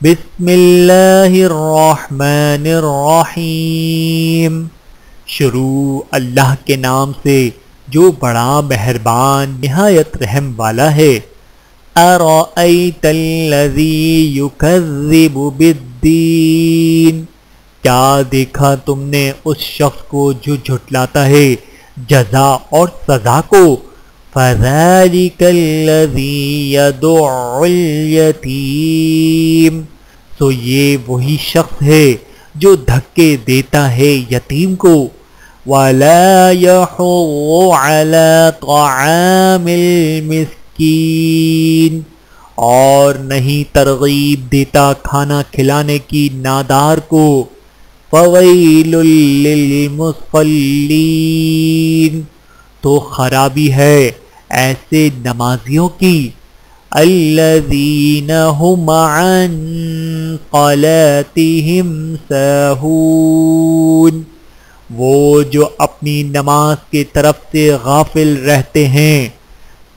بسم اللہ الرحمن الرحیم، شروع اللہ کے نام سے جو بڑا مہربان نہایت رحم والا ہے۔ ارأیت الذی یکذب بالدین، کیا دیکھا تم نے اس شخص کو جو جھٹلاتا ہے جزا اور سزا کو۔ فذلک الذی یدع الیتیم، تو یہ وہی شخص ہے جو دھکے دیتا ہے یتیم کو۔ ولا یحض علی طعام المسکین، اور نہیں ترغیب دیتا کھانا کھلانے کی نادار کو۔ فویل للمصلین، تو خرابی ہے ایسے نمازیوں کی۔ الذین هم عن صلاتهم ساہون، وہ جو اپنی نماز کے طرف سے غافل رہتے ہیں۔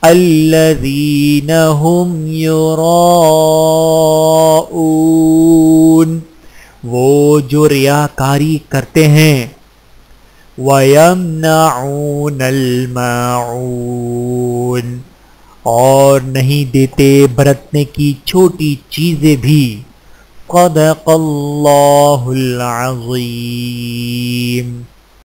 الذین هم یراؤون، وہ جو ریاکاری کرتے ہیں۔ وَيَمْنَعُونَ الْمَاعُونَ، اور نہیں دیتے برتنے کی چھوٹی چیزیں بھی۔ صدق اللہ العظیم۔